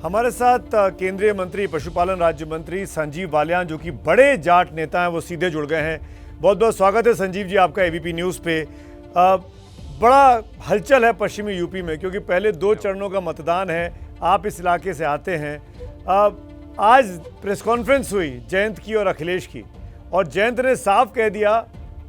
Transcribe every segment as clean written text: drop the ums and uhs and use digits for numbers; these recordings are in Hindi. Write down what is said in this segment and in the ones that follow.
हमारे साथ केंद्रीय मंत्री पशुपालन राज्य मंत्री संजीव बालियान, जो कि बड़े जाट नेता हैं, वो सीधे जुड़ गए हैं। बहुत बहुत स्वागत है संजीव जी आपका एबीपी न्यूज़ पे। बड़ा हलचल है पश्चिमी यूपी में, क्योंकि पहले 2 चरणों का मतदान है। आप इस इलाके से आते हैं। आज प्रेस कॉन्फ्रेंस हुई जयंत की और अखिलेश की, और जयंत ने साफ कह दिया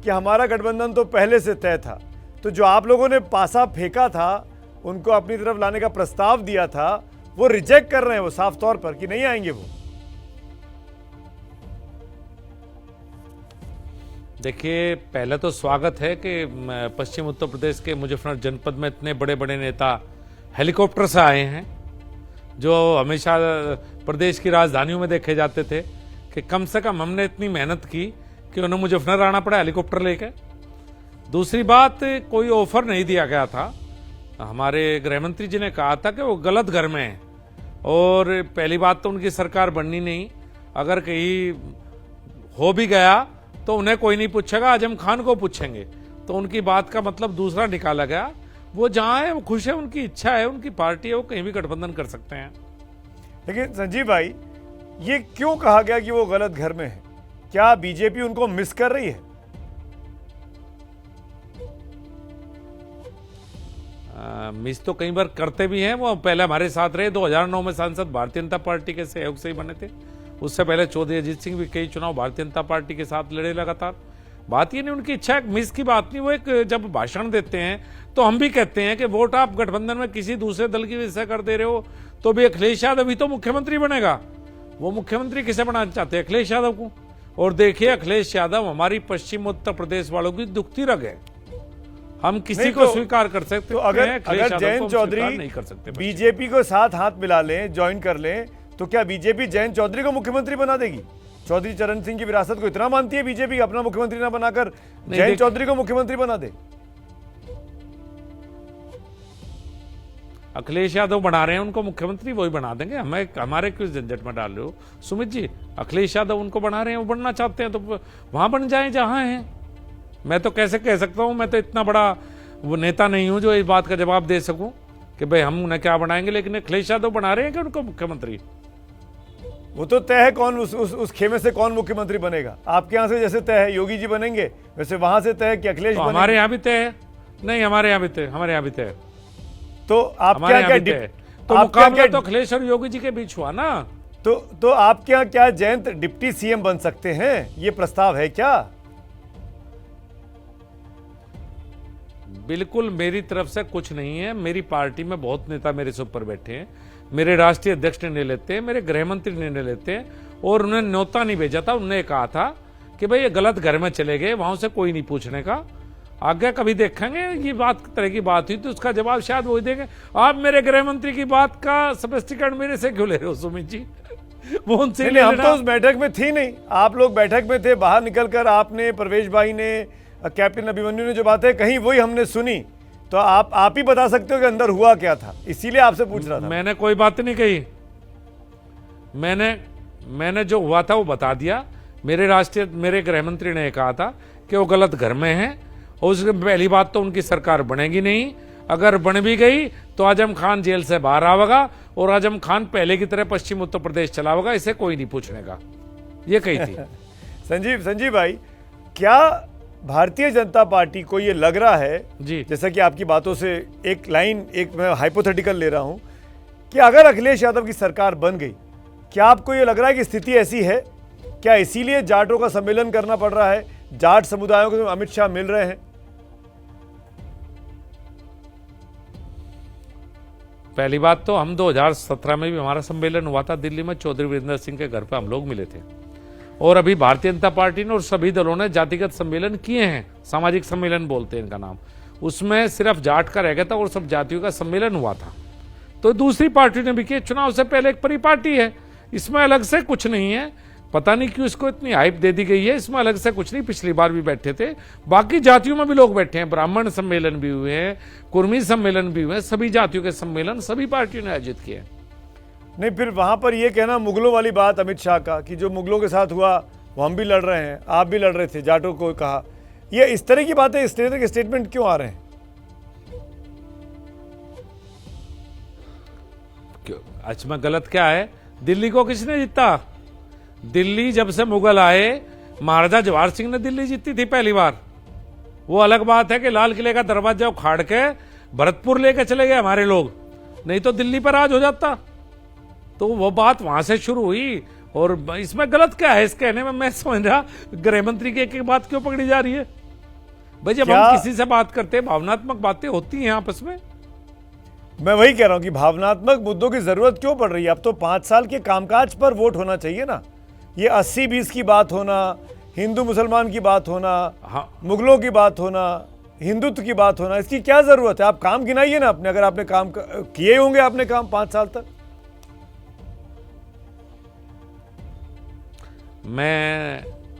कि हमारा गठबंधन तो पहले से तय था। तो जो आप लोगों ने पासा फेंका था, उनको अपनी तरफ लाने का प्रस्ताव दिया था, वो रिजेक्ट कर रहे हैं वो साफ तौर पर कि नहीं आएंगे वो। देखिए, पहले तो स्वागत है कि पश्चिम उत्तर प्रदेश के मुजफ्फरनगर जनपद में इतने बड़े बड़े नेता हेलीकॉप्टर से आए हैं, जो हमेशा प्रदेश की राजधानियों में देखे जाते थे। कि कम से कम हमने इतनी मेहनत की कि उन्हें मुजफ्फरनगर आना पड़ा हेलीकॉप्टर लेके। दूसरी बात, कोई ऑफर नहीं दिया गया था। हमारे गृहमंत्री जी ने कहा था कि वो गलत घर में है, और पहली बात तो उनकी सरकार बननी नहीं। अगर कहीं हो भी गया तो उन्हें कोई नहीं पूछेगा, आजम खान को पूछेंगे। तो उनकी बात का मतलब दूसरा निकाला गया। वो जहां है वो खुश है, उनकी इच्छा है, उनकी पार्टी है, वो कहीं भी गठबंधन कर सकते हैं। लेकिन संजीव भाई, ये क्यों कहा गया कि वो गलत घर में है? क्या बीजेपी उनको मिस कर रही है? मिस तो कई बार करते भी हैं। वो पहले हमारे साथ रहे, 2009 में सांसद भारतीय जनता पार्टी के सहयोग से ही बने थे। उससे पहले चौधरी अजीत सिंह भी कई चुनाव भारतीय जनता पार्टी के साथ लड़े लगातार। बात ये नहीं, उनकी इच्छा है, मिस की बात नहीं। वो एक जब भाषण देते हैं तो हम भी कहते हैं कि वोट आप गठबंधन में किसी दूसरे दल की वजह से कर दे रहे हो, तो भी अखिलेश यादव ही तो मुख्यमंत्री बनेगा। वो मुख्यमंत्री किसे बनाना चाहते हैं? अखिलेश यादव को। और देखिए, अखिलेश यादव हमारी पश्चिम उत्तर प्रदेश वालों की दुखती रग है। हम किसी को स्वीकार कर सकते तो अगर जयंत चौधरी नहीं कर सकते, बीजेपी को साथ हाथ मिला लें, ज्वाइन कर लें, तो क्या बीजेपी जयंत चौधरी को मुख्यमंत्री बना देगी? चौधरी चरण सिंह की विरासत को इतना मानती है बीजेपी, अपना मुख्यमंत्री ना बनाकर जयंत चौधरी को मुख्यमंत्री बना दे? अखिलेश यादव बना रहे हैं, उनको मुख्यमंत्री वही बना देंगे। हमें हमारे क्यों झंझट में डाल रहे हो सुमित जी? अखिलेश यादव उनको बना रहे हैं, वो बनना चाहते हैं तो वहां बन जाएं जहां हैं। मैं तो कैसे कह सकता हूं? मैं तो इतना बड़ा वो नेता नहीं हूं जो इस बात का जवाब दे सकूं कि भाई हम उन्हें क्या बनाएंगे। लेकिन अखिलेश यादव बना रहे हैं कि उनको मुख्यमंत्री। वो तो तय है कौन उस खेमे से कौन मुख्यमंत्री बनेगा। आपके यहाँ से जैसे तय है योगी जी बनेंगे, वैसे वहां से तय है कि अखिलेश तो हमारे यहाँ भी तय है। नहीं, हमारे यहाँ भी तय, हमारे यहाँ भी तय। तो आप क्या तो मुकाबला तो अखिलेश और योगी जी के बीच हुआ ना। तो आप क्या जयंत डिप्टी सीएम बन सकते हैं? ये प्रस्ताव है क्या? बिल्कुल मेरी तरफ से कुछ नहीं है। मेरी पार्टी में बहुत नेता मेरे से ऊपर बैठे हैं। मेरे राष्ट्रीय अध्यक्ष निर्णय लेते हैं, मेरे गृहमंत्री निर्णय लेते हैं, और उन्हें न्योता नहीं भेजा था। उन्होंने कहा था कि भाई ये गलत घर में चले गए, वहां से कोई नहीं पूछने का। आगे कभी देखेंगे, ये बात तरह की बात हुई तो उसका जवाब शायद वो देंगे। आप मेरे गृहमंत्री की बात का स्पष्टीकरण मेरे से क्यों ले रहे हो सुमित जी? वो उनसे नहीं, हम तो उस बैठक में थी नहीं। आप लोग बैठक में थे, बाहर निकलकर आपने, परवेश भाई ने, कैप्टन अभिमन्यु ने जो बातें कही वही हमने सुनी। तो आप ही बता सकते हो कि अंदर हुआ क्या था, इसीलिए आपसे पूछ रहा था। मैंने कोई बात नहीं कही। मैंने जो हुआ था वो बता दिया। मेरे गृहमंत्री ने कहा था कि वो गलत घर में है, और उसकी पहली बात तो उनकी सरकार बनेगी नहीं। अगर बन भी गई तो आजम खान जेल से बाहर आवेगा, और आजम खान पहले की तरह पश्चिम उत्तर प्रदेश चलावेगा, इसे कोई नहीं पूछने का। ये कही थी। संजीव भाई, क्या भारतीय जनता पार्टी को ये लग रहा है जी, जैसा कि आपकी बातों से एक मैं हाइपोथेटिकल ले रहा हूं, कि अगर अखिलेश यादव की सरकार बन गई, क्या आपको ये लग रहा है कि स्थिति ऐसी है? क्या इसीलिए जाटों का सम्मेलन करना पड़ रहा है? जाट समुदायों को अमित शाह मिल रहे हैं? पहली बात तो हम 2017 में भी हमारा सम्मेलन हुआ था दिल्ली में, चौधरी वीरेंद्र सिंह के घर पे हम लोग मिले थे। और अभी भारतीय जनता पार्टी ने और सभी दलों ने जातिगत सम्मेलन किए हैं, सामाजिक सम्मेलन बोलते हैं इनका नाम। उसमें सिर्फ जाट का रह गया था और सब जातियों का सम्मेलन हुआ था। तो दूसरी पार्टी ने भी किया। चुनाव से पहले एक परिपाटी है, इसमें अलग से कुछ नहीं है। पता नहीं क्यों इसको इतनी हाइप दे दी गई है। इसमें अलग से कुछ नहीं। पिछली बार भी बैठे थे, बाकी जातियों में भी लोग बैठे हैं। ब्राह्मण सम्मेलन भी हुए हैं, कुर्मी सम्मेलन भी हुए हैं, सभी जातियों के सम्मेलन सभी पार्टियों ने आयोजित किए। नहीं, फिर वहां पर यह कहना मुगलों वाली बात अमित शाह का, कि जो मुगलों के साथ हुआ वो हम भी लड़ रहे हैं, आप भी लड़ रहे थे, जाटों को कहा, ये इस तरह की बातें, इस तरह के स्टेटमेंट क्यों आ रहे हैं? आज में गलत क्या है? दिल्ली को किसने जीता? दिल्ली जब से मुगल आए, महाराजा जवाहर सिंह ने दिल्ली जीती थी पहली बार। वो अलग बात है कि लाल किले का दरवाजा उखाड़ के भरतपुर लेके चले गए हमारे लोग, नहीं तो दिल्ली पर राज हो जाता। तो वो बात वहां से शुरू हुई, और इसमें गलत क्या है? इस कहने में मैं समझ रहा गृह मंत्री की एक एक बात क्यों पकड़ी जा रही है? भाई जब हम किसी से बात करते हैं, भावनात्मक बातें होती हैं आपस में। मैं वही कह रहा हूं कि भावनात्मक मुद्दों की जरूरत क्यों पड़ रही है? अब तो 5 साल के कामकाज पर वोट होना चाहिए ना। ये 80-20 की बात होना, हिंदू मुसलमान की बात होना, हाँ, मुगलों की बात होना, हिंदुत्व की बात होना, इसकी क्या जरूरत है? आप काम गिनाइए ना अपने, अगर आपने काम किए होंगे आपने काम 5 साल तक।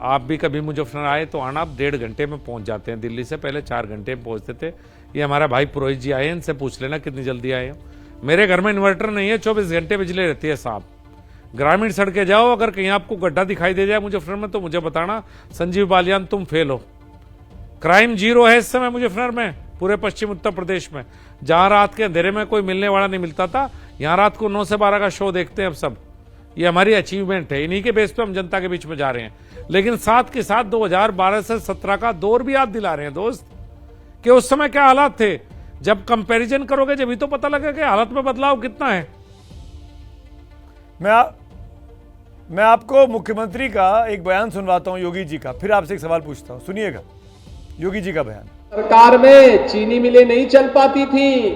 आप भी कभी मुजफ्फरनगर आए तो आना, आप 1.5 घंटे में पहुंच जाते हैं। दिल्ली से पहले 4 घंटे में पहुंचते थे। ये हमारा भाई पुरोहित जी आए, इनसे पूछ लेना कितनी जल्दी आए हो। मेरे घर में इन्वर्टर नहीं है, 24 घंटे बिजली रहती है साहब। ग्रामीण सड़कें जाओ, अगर कहीं आपको गड्ढा दिखाई दे जाए मुजफ्फरनगर में तो मुझे बताना, संजीव बालियान तुम फेल हो। क्राइम 0 है इस समय मुजफ्फरनगर में, पूरे पश्चिम उत्तर प्रदेश में। जहां रात के अंधेरे में कोई मिलने वाला नहीं मिलता था, यहां रात को 9 से 12 का शो देखते हैं अब सब। ये हमारी अचीवमेंट है, इन्हीं के बेस पे हम जनता के बीच में जा रहे हैं। लेकिन साथ के साथ 2012 से 17 का दौर भी याद दिला रहे हैं दोस्त, कि उस समय क्या हालात थे। जब कंपैरिजन करोगे जब ही तो पता लगेगा कि हालत में बदलाव कितना है। मैं आपको मुख्यमंत्री का एक बयान सुनवाता हूं, योगी जी का, फिर आपसे एक सवाल पूछता हूं, सुनिएगा योगी जी का बयान। सरकार में चीनी मिलें नहीं चल पाती थी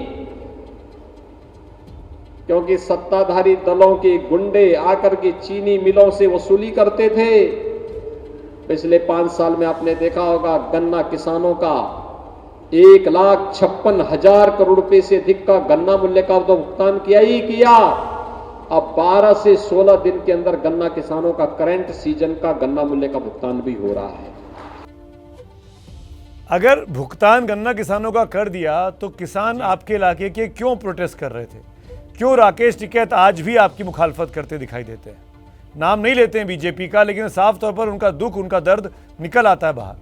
क्योंकि सत्ताधारी दलों के गुंडे आकर के चीनी मिलों से वसूली करते थे। पिछले 5 साल में आपने देखा होगा, गन्ना किसानों का 1,56,000 करोड़ रुपए से अधिक का गन्ना मूल्य का तो भुगतान किया ही किया। अब 12 से 16 दिन के अंदर गन्ना किसानों का करंट सीजन का गन्ना मूल्य का भुगतान भी हो रहा है। अगर भुगतान गन्ना किसानों का कर दिया तो किसान आपके इलाके के क्यों प्रोटेस्ट कर रहे थे? क्यों राकेश टिकैत आज भी आपकी मुखालफत करते दिखाई देते हैं? नाम नहीं लेते हैं बीजेपी का, लेकिन साफ तौर पर उनका दुख, उनका दर्द निकल आता है बाहर।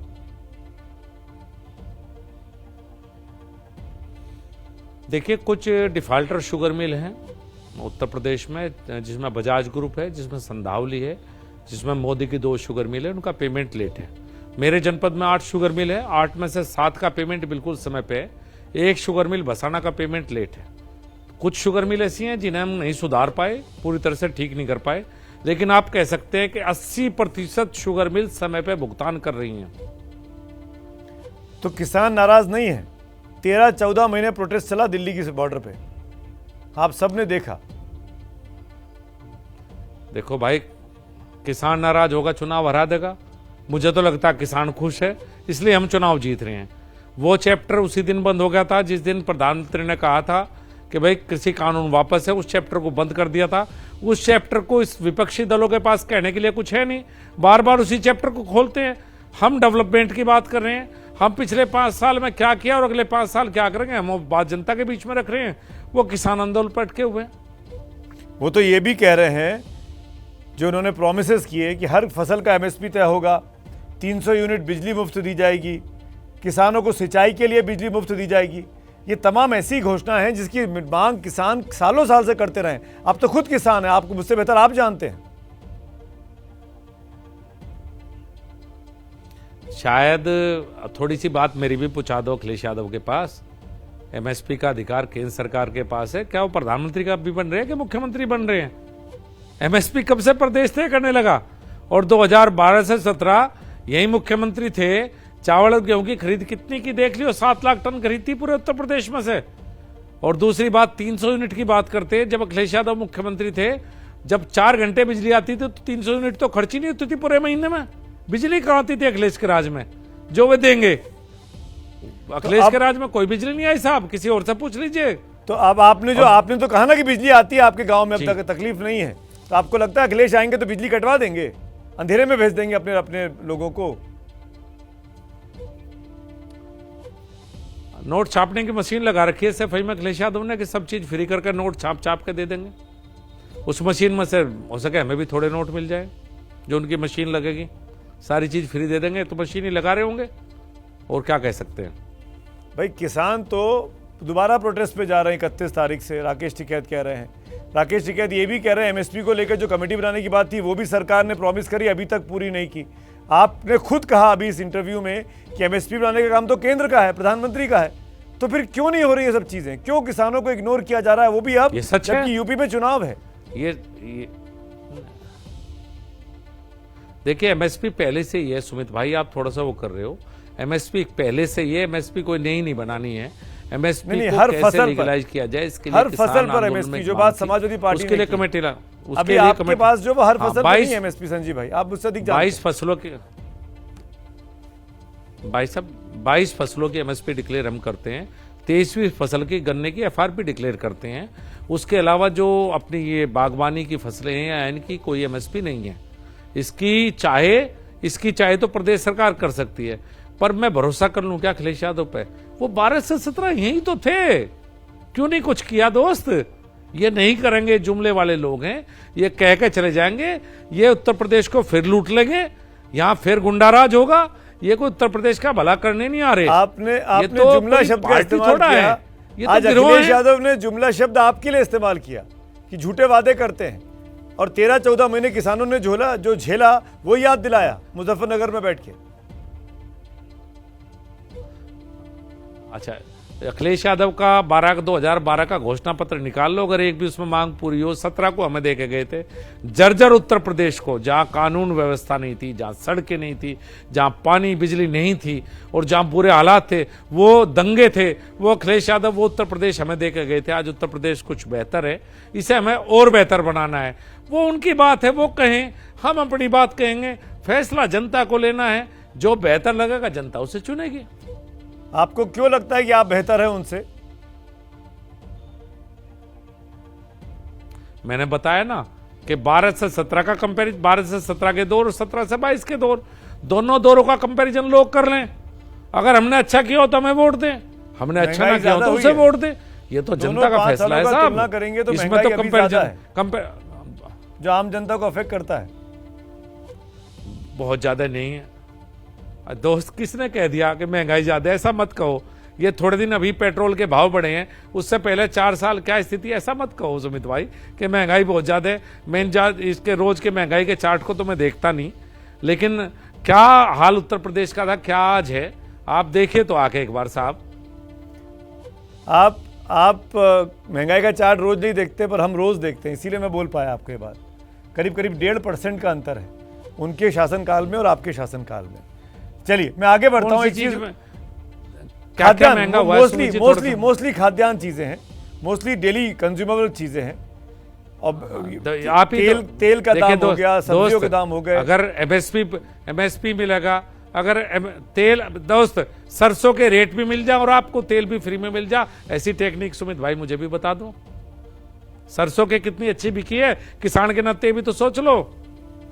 देखिए, कुछ डिफाल्टर शुगर मिल हैं उत्तर प्रदेश में, जिसमें बजाज ग्रुप है, जिसमें संधावली है, जिसमें मोदी की 2 शुगर मिल है, उनका पेमेंट लेट है। मेरे जनपद में 8 शुगर मिल है, 8 में से 7 का पेमेंट बिल्कुल समय पे है। 1 शुगर मिल बसाना का पेमेंट लेट है। कुछ शुगर मिल ऐसी हैं जिन्हें हम नहीं सुधार पाए, पूरी तरह से ठीक नहीं कर पाए, लेकिन आप कह सकते हैं कि 80% शुगर मिल समय पे भुगतान कर रही हैं। तो किसान नाराज नहीं है? 13-14 महीने प्रोटेस्ट चला दिल्ली की बॉर्डर पे, आप सबने देखा। देखो भाई, किसान नाराज होगा, चुनाव हरा देगा। मुझे तो लगता है किसान खुश है, इसलिए हम चुनाव जीत रहे हैं। वो चैप्टर उसी दिन बंद हो गया था जिस दिन प्रधानमंत्री ने कहा था कि भाई कृषि कानून वापस है, उस चैप्टर को बंद कर दिया था। उस चैप्टर को इस विपक्षी दलों के पास कहने के लिए कुछ है नहीं, बार बार उसी चैप्टर को खोलते हैं। हम डेवलपमेंट की बात कर रहे हैं, हम पिछले 5 साल में क्या किया और अगले 5 साल क्या करेंगे, हम वो बात जनता के बीच में रख रहे हैं। वो किसान आंदोलन पर अटके हुए हैं। वो तो ये भी कह रहे हैं, जो उन्होंने प्रोमिसेस किए कि हर फसल का एमएसपी तय होगा, 300 यूनिट बिजली मुफ्त दी जाएगी, किसानों को सिंचाई के लिए बिजली मुफ्त दी जाएगी। ये तमाम ऐसी घोषणा है जिसकी मांग किसान सालों साल से करते रहे। आप तो खुद किसान हैं, आपको मुझसे बेहतर आप जानते हैं। शायद थोड़ी सी बात मेरी भी पूछा दो अखिलेश यादव के पास। एमएसपी का अधिकार केंद्र सरकार के पास है, क्या वो प्रधानमंत्री का भी बन रहे हैं कि मुख्यमंत्री बन रहे हैं? एमएसपी कब से प्रदेश तय करने लगा? और 2012 से 17 यही मुख्यमंत्री थे। चावल और गेहूं की खरीद कितनी की देख लियो, 7 लाख टन खरीद थी पूरे उत्तर प्रदेश में से। और दूसरी बात, 300 यूनिट की बात करते, जब अखिलेश यादव मुख्यमंत्री थे, जब 4 घंटे बिजली आती थी तो 300 यूनिट तो खर्च ही नहीं होती थी पूरे महीने में। बिजली कहां आती थी अखिलेश के राज में जो वे देंगे? अखिलेश के राज में कोई बिजली नहीं आई साहब, किसी और से पूछ लीजिए। तो अब आपने तो कहा ना कि बिजली आती है आपके गांव में, अब तक तकलीफ नहीं है, तो आपको लगता है अखिलेश आएंगे तो बिजली कटवा देंगे, अंधेरे में भेज देंगे अपने अपने लोगों को? नोट छापने की मशीन लगा रखी है सफाई में अखिलेश यादव ने कि सब चीज फ्री करके नोट छाप छाप के दे देंगे। उस मशीन में से हो सके हमें भी थोड़े नोट मिल जाए, जो उनकी मशीन लगेगी, सारी चीज फ्री दे देंगे। तो मशीन ही लगा रहे होंगे, और क्या कह सकते हैं भाई। किसान तो दोबारा प्रोटेस्ट पे जा रहे हैं 31 तारीख से, राकेश टिकैत कह रहे हैं। राकेश टिकैत ये भी कह रहे हैं एमएसपी को लेकर जो कमेटी बनाने की बात थी वो भी सरकार ने प्रॉमिस करी, अभी तक पूरी नहीं की। आपने खुद कहा अभी इस इंटरव्यू में कि एमएसपी बनाने का काम तो केंद्र का है, प्रधानमंत्री का है, तो फिर क्यों नहीं हो रही ये सब चीजें? क्यों किसानों को इग्नोर किया जा रहा है, वो भी अब जबकि यूपी में चुनाव है? ये देखिए, एमएसपी पहले से ही है सुमित भाई, आप थोड़ा सा वो कर रहे हो। एमएसपी पहले से ये, एमएसपी कोई नई नहीं बनानी है। एमएसपी को हर कैसे फसल लीगलाइज किया जाए, इसके लिए हर फसल पर एमएसपी, जो बात समाजवादी पार्टी उसके लिए कमेटी अभी आपके पास जो हर फसल पर नहीं है एमएसपी, संजीव भाई आप मुझसे अधिक जानते हैं। 22 फसलों के 22 फसलों की एमएसपी डिक्लेयर हम करते हैं, 23वीं फसल की गन्ने की एफआरपी डिक्लेयर करते हैं। उसके अलावा जो अपनी ये बागवानी की फसलें हैं या इनकी कोई एमएसपी नहीं है। इसकी चाहे तो प्रदेश सरकार कर सकती है, पर मैं भरोसा कर लूं क्या अखिलेश यादव पे? वो 12 से 17 यही तो थे, क्यों नहीं कुछ किया दोस्त? ये नहीं करेंगे, जुमले वाले लोग हैं, ये कह के चले जाएंगे, ये उत्तर प्रदेश को फिर लूट लेंगे, यहां फिर गुंडाराज होगा। ये कोई उत्तर प्रदेश का भला करने नहीं आ रहे। आपने तो जुमला शब्द का इस्तेमाल किया। ये आज तो अखिलेश यादव ने जुमला शब्द आपके लिए इस्तेमाल किया कि झूठे वादे करते हैं, और 13-14 महीने किसानों ने जो झेला वो याद दिलाया मुजफ्फरनगर में बैठ के। अच्छा, अखिलेश यादव का 2012 का घोषणा पत्र निकाल लो, अगर एक भी उसमें मांग पूरी हो। 17 को हमें देके गए थे। जर्जर उत्तर प्रदेश को, जहां कानून व्यवस्था नहीं थी, जहां सड़कें नहीं थी, जहां पानी बिजली नहीं थी और जहां बुरे हालात थे, वो दंगे थे, वो अखिलेश यादव वो उत्तर प्रदेश हमें देके गए थे। आज उत्तर प्रदेश कुछ बेहतर है, इसे हमें और बेहतर बनाना है। वो उनकी बात है, वो कहें, हम अपनी बात कहेंगे। फैसला जनता को लेना है, जो बेहतर लगेगा जनता उसे चुनेगी। आपको क्यों लगता है कि आप बेहतर हैं उनसे? मैंने बताया ना कि 12 से 17 का कंपैरिजन, 12 से 17 के दौर और 17 से 22 के दौर, दोनों दौरों का कंपैरिजन लोग कर लें। अगर हमने अच्छा किया हो तो हमें वोट दें, हमने अच्छा ना किया हो तो उसे वोट दें। ये तो जनता का फैसला है साहब। करेंगे तो इसमें तो कंपैरिजन जो आम जनता को अफेक्ट करता है बहुत ज्यादा नहीं है दोस्त। किसने कह दिया कि महंगाई ज्यादा है? ऐसा मत कहो। ये थोड़े दिन अभी पेट्रोल के भाव बढ़े हैं, उससे पहले 4 साल क्या स्थिति, ऐसा मत कहो सुमित भाई कि महंगाई बहुत ज्यादा है। मैं इसके रोज के महंगाई के चार्ट को तो मैं देखता नहीं, लेकिन क्या हाल उत्तर प्रदेश का था, क्या आज है, आप देखिए तो आके एक बार साहब। आप महंगाई का चार्ट रोज नहीं देखते, पर हम रोज देखते हैं, इसीलिए मैं बोल पाया आपको ये बात। करीब 1.5% का अंतर है उनके शासनकाल में और आपके शासनकाल में। चलिए मैं आगे बढ़ता हूँ। एक चीज में खाद्यान्न, मोस्टली खाद्यान्न चीजें हैं, मोस्टली डेली कंज्यूमेबल चीजें हैं। और आप तेल का दाम हो गया, सब्जियों के दाम हो गए। अगर एमएसपी मिलेगा, अगर तेल दोस्त सरसों के रेट भी मिल जाए और आपको तेल भी फ्री में मिल जाए, ऐसी टेक्निक सुमित भाई मुझे भी बता दो। सरसों के कितनी अच्छी बिकी है, किसान के नाते भी तो सोच लो।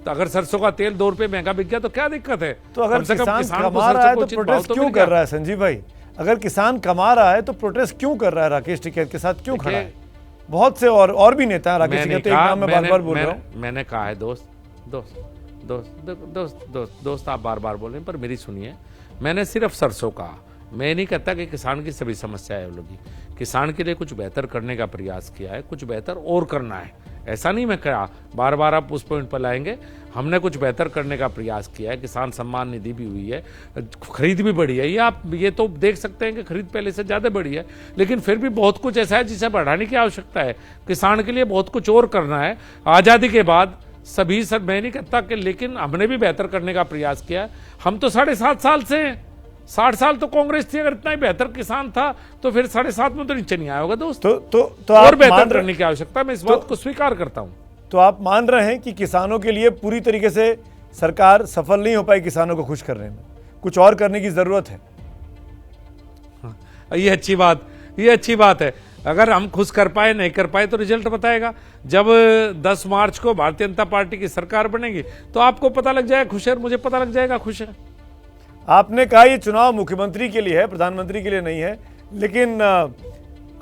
तो अगर सरसों का तेल 2 रुपए महंगा बिक गया तो क्या दिक्कत है? तो अगर किसान कमा रहा है तो प्रोटेस्ट क्यों कर रहा है संजीव भाई? अगर किसान कमा रहा है तो प्रोटेस्ट क्यों कर रहा है? राकेश टिकैत के साथ क्यों खड़ा है? बहुत से और भी नेता हैं। राकेश टिकैत एक नाम मैं बार-बार बोल रहा हूं। मैंने कहा है दोस्त आप बार-बार बोल रहे हैं, पर मेरी सुनिए। मैंने सिर्फ सरसों कहा, मैं नहीं कहता कि किसान की सभी समस्याएं होगी। किसान के लिए कुछ बेहतर करने का प्रयास किया है, कुछ बेहतर और करना है, ऐसा नहीं मैं कहा। बार-बार आप उस पॉइंट पर लाएंगे। हमने कुछ बेहतर करने का प्रयास किया है। किसान सम्मान निधि भी हुई है, खरीद भी बढ़ी है। ये तो देख सकते हैं कि खरीद पहले से ज्यादा बढ़ी है, लेकिन फिर भी बहुत कुछ ऐसा है जिसे बढ़ाने की आवश्यकता है। किसान के लिए बहुत कुछ और करना है। आजादी के बाद मैं नहीं कहता कि, लेकिन हमने भी बेहतर करने का प्रयास किया है। हम तो 7.5 साल से 60 साल तो कांग्रेस थी। अगर इतना ही बेहतर किसान था तो फिर 7.5 में तो नीचे नहीं आया होगा दोस्त। तो और बेहतर करने की आवश्यकता, मैं इस बात को स्वीकार करता हूं। तो आप मान रहे हैं कि किसानों के लिए पूरी तरीके से सरकार सफल नहीं हो पाई किसानों को खुश करने में, कुछ और करने की जरूरत है? ये अच्छी बात है। अगर हम खुश कर पाए, नहीं कर पाए तो रिजल्ट बताएगा। जब 10 मार्च को भारतीय जनता पार्टी की सरकार बनेगी तो आपको पता लग जाएगा खुश है, मुझे पता लग जाएगा खुश है। आपने कहा ये चुनाव मुख्यमंत्री के लिए है, प्रधानमंत्री के लिए नहीं है, लेकिन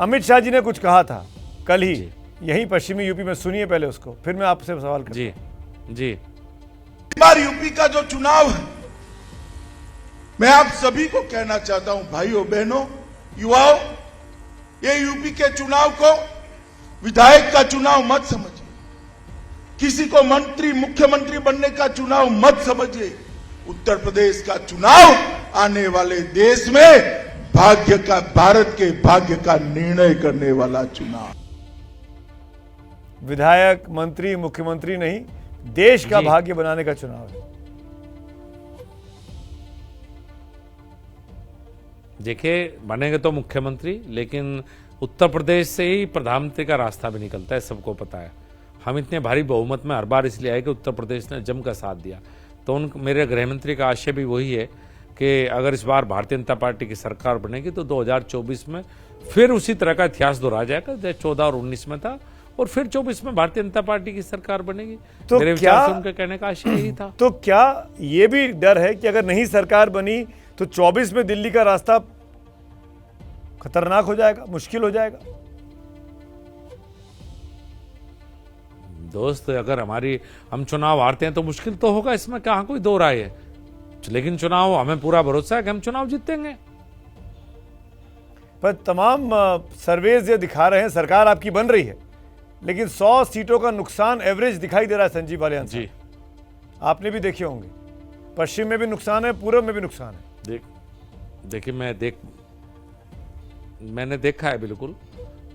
अमित शाह जी ने कुछ कहा था कल ही यही पश्चिमी यूपी में। सुनिए पहले उसको, फिर मैं आपसे सवाल करूं। जी इस बार यूपी का जो चुनाव है, मैं आप सभी को कहना चाहता हूं, भाइयों बहनों युवाओं, ये यूपी के चुनाव को विधायक का चुनाव मत समझिए, किसी को मंत्री मुख्यमंत्री बनने का चुनाव मत समझिए। उत्तर प्रदेश का चुनाव आने वाले देश में भाग्य का, भारत के भाग्य का निर्णय करने वाला चुनाव। विधायक, मंत्री, मुख्यमंत्री नहीं, देश का भाग्य बनाने का चुनाव है। देखिए, बनेंगे तो मुख्यमंत्री, लेकिन उत्तर प्रदेश से ही प्रधानमंत्री का रास्ता भी निकलता है, सबको पता है। हम इतने भारी बहुमत में हर बार इसलिए आए कि उत्तर प्रदेश ने जमकर साथ दिया। तो मेरे गृहमंत्री का आशय भी वही है कि अगर इस बार भारतीय जनता पार्टी की सरकार बनेगी तो 2024 में फिर उसी तरह का इतिहास दोहरा जाएगा जैसे 14 और 19 में था, और फिर 24 में भारतीय जनता पार्टी की सरकार बनेगी। तो मेरे विचार से उनके कहने का आशय यही था। तो क्या ये भी डर है कि अगर नहीं सरकार बनी तो 24 में दिल्ली का रास्ता खतरनाक हो जाएगा, मुश्किल हो जाएगा? दोस्त, अगर हम चुनाव हारते हैं तो मुश्किल तो होगा, इसमें कहाँ कोई दो राय है। लेकिन चुनाव, हमें पूरा भरोसा है कि हम चुनाव जीतेंगे। पर तमाम सर्वेज ये दिखा रहे हैं सरकार आपकी बन रही है, लेकिन 100 सीटों का नुकसान एवरेज दिखाई दे रहा है। संजीव बालियान जी, आपने भी देखे होंगे, पश्चिम में भी नुकसान है, पूर्व में भी नुकसान है। देखिए, मैंने देखा है बिल्कुल।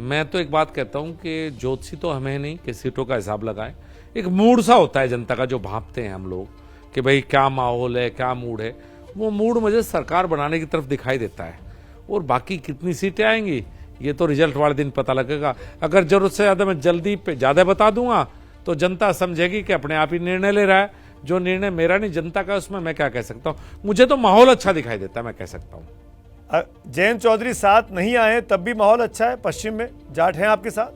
मैं तो एक बात कहता हूं कि ज्योतिषी तो हमें नहीं कि सीटों का हिसाब लगाएं। एक मूड सा होता है जनता का, जो भांपते हैं हम लोग कि भाई क्या माहौल है, क्या मूड है। वो मूड मुझे सरकार बनाने की तरफ दिखाई देता है, और बाकी कितनी सीटें आएंगी ये तो रिजल्ट वाले दिन पता लगेगा। अगर जरूरत से ज्यादा मैं जल्दी पे ज्यादा बता दूंगा तो जनता समझेगी कि अपने आप ही निर्णय ले रहा है। जो निर्णय मेरा नहीं, जनता का, उसमें मैं क्या कह सकता हूं। मुझे तो माहौल अच्छा दिखाई देता है, मैं कह सकता हूं। जयंत चौधरी साथ नहीं आए तब भी माहौल अच्छा है, पश्चिम में जाट हैं आपके साथ?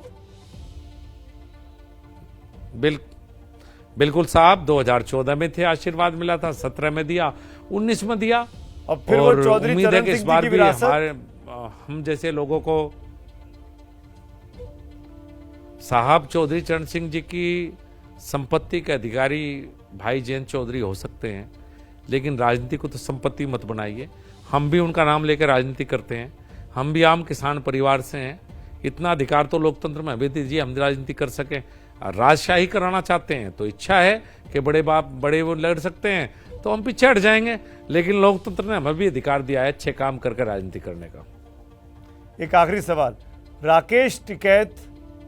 बिल्कुल साहब, 2014 में थे, आशीर्वाद मिला था, 17 में दिया, 19 में दिया, और फिर वो चौधरी उम्मीद है कि इस बार भी हम जैसे लोगों को, साहब चौधरी चरण सिंह जी की संपत्ति के अधिकारी भाई जयंत चौधरी हो सकते हैं, लेकिन राजनीति को तो संपत्ति मत बनाइए। हम भी उनका नाम लेकर राजनीति करते हैं, हम भी आम किसान परिवार से हैं। इतना अधिकार तो लोकतंत्र में हमें दीजिए, हम राजनीति कर सकें। राजशाही कराना चाहते हैं तो इच्छा है कि बड़े वो लड़ सकते हैं, तो हम पीछे हट जाएंगे, लेकिन लोकतंत्र ने हमें भी अधिकार दिया है अच्छे काम करके राजनीति करने का। एक आखिरी सवाल, राकेश टिकैत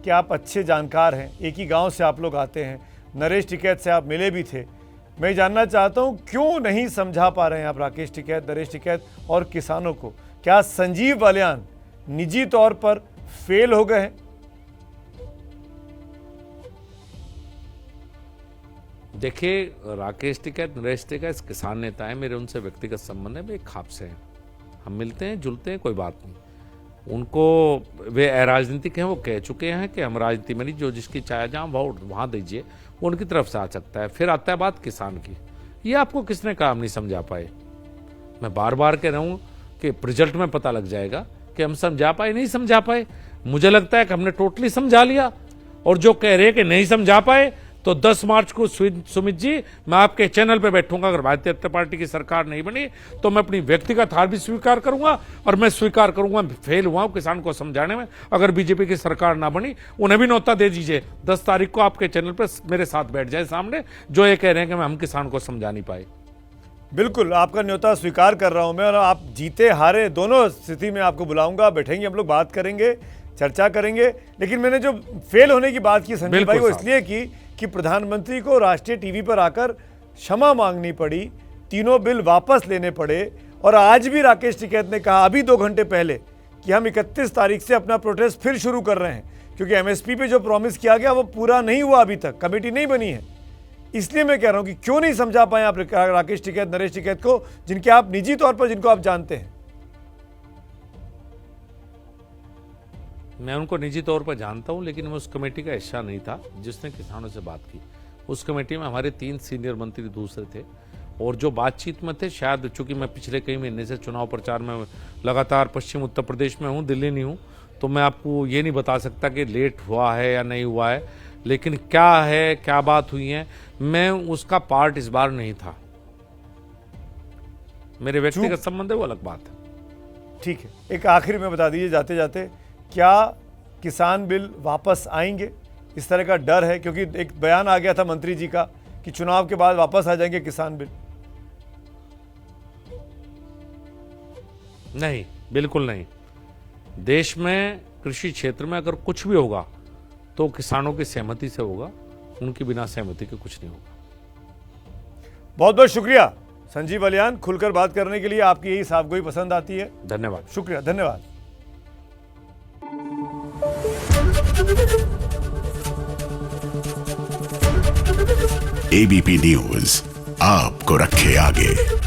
के आप अच्छे जानकार हैं, एक ही गांव से आप लोग आते हैं, नरेश टिकैत से आप मिले भी थे। मैं जानना चाहता हूं क्यों नहीं समझा पा रहे हैं आप राकेश टिकैत, नरेश टिकैत और किसानों को? क्या संजीव बालियान निजी तौर पर फेल हो गए हैं? देखिए, राकेश टिकैत, नरेश टिकैत किसान नेता है, मेरे उनसे व्यक्तिगत संबंध है, वे खाप से हैं, हम मिलते हैं जुलते हैं, कोई बात नहीं। उनको, वे अराजनीतिक हैं, वो कह चुके हैं कि हम राजनीति में नहीं, जो जिसकी चाहे जहाँ वोट वहाँ दीजिए, वो उनकी तरफ से आ सकता है। फिर आता है बात किसान की, ये आपको किसने कहा हम नहीं समझा पाए? मैं बार बार कह रहा हूँ कि रिजल्ट में पता लग जाएगा कि हम समझा पाए नहीं समझा पाए। मुझे लगता है कि हमने टोटली समझा लिया, और जो कह रहे हैं कि नहीं समझा पाए, तो 10 मार्च को सुमित जी, मैं आपके चैनल पे बैठूंगा। अगर भारतीय जनता पार्टी की सरकार नहीं बनी तो मैं अपनी व्यक्तिगत हार भी स्वीकार करूंगा, और मैं स्वीकार करूंगा फेल हुआ किसान को समझाने में। अगर बीजेपी की सरकार ना बनी, उन्हें भी न्योता दे दीजिए, 10 तारीख को आपके चैनल पर मेरे साथ बैठ जाए सामने, जो ये कह रहे हैं कि हम किसान को समझा नहीं पाए। बिल्कुल, आपका न्योता स्वीकार कर रहा हूं मैं, और आप जीते हारे दोनों स्थिति में आपको बुलाऊंगा, बैठेंगे, हम लोग बात करेंगे, चर्चा करेंगे। लेकिन मैंने जो फेल होने की बात की संजीव भाई, वो इसलिए की कि प्रधानमंत्री को राष्ट्रीय टीवी पर आकर क्षमा मांगनी पड़ी, तीनों बिल वापस लेने पड़े, और आज भी राकेश टिकैत ने कहा अभी 2 घंटे पहले कि हम 31 तारीख से अपना प्रोटेस्ट फिर शुरू कर रहे हैं, क्योंकि एमएसपी पे जो प्रॉमिस किया गया वो पूरा नहीं हुआ, अभी तक कमेटी नहीं बनी है। इसलिए मैं कह रहा हूं कि क्यों नहीं समझा पाए आप राकेश टिकैत, नरेश टिकैत को, जिनके आप निजी तौर पर, जिनको आप जानते हैं? मैं उनको निजी तौर पर जानता हूं, लेकिन मैं उस कमेटी का हिस्सा नहीं था जिसने किसानों से बात की। उस कमेटी में हमारे 3 सीनियर मंत्री दूसरे थे, और जो बातचीत में थे, शायद चूंकि मैं पिछले कई महीने से चुनाव प्रचार में लगातार पश्चिम उत्तर प्रदेश में हूं, दिल्ली नहीं हूं, तो मैं आपको ये नहीं बता सकता कि लेट हुआ है या नहीं हुआ है। लेकिन क्या है, क्या बात हुई है, मैं उसका पार्ट इस बार नहीं था। मेरे व्यक्तिगत संबंध है, वो अलग बात है। ठीक है, एक आखिरी में बता दीजिए जाते जाते, क्या किसान बिल वापस आएंगे, इस तरह का डर है? क्योंकि एक बयान आ गया था मंत्री जी का कि चुनाव के बाद वापस आ जाएंगे किसान बिल। नहीं, बिल्कुल नहीं। देश में कृषि क्षेत्र में अगर कुछ भी होगा तो किसानों की सहमति से होगा, उनकी बिना सहमति के कुछ नहीं होगा। बहुत बहुत शुक्रिया संजीव बालियान, खुलकर बात करने के लिए। आपकी यही साफगोई पसंद आती है। धन्यवाद। शुक्रिया, धन्यवाद। एबीपी न्यूज आपको रखे आगे।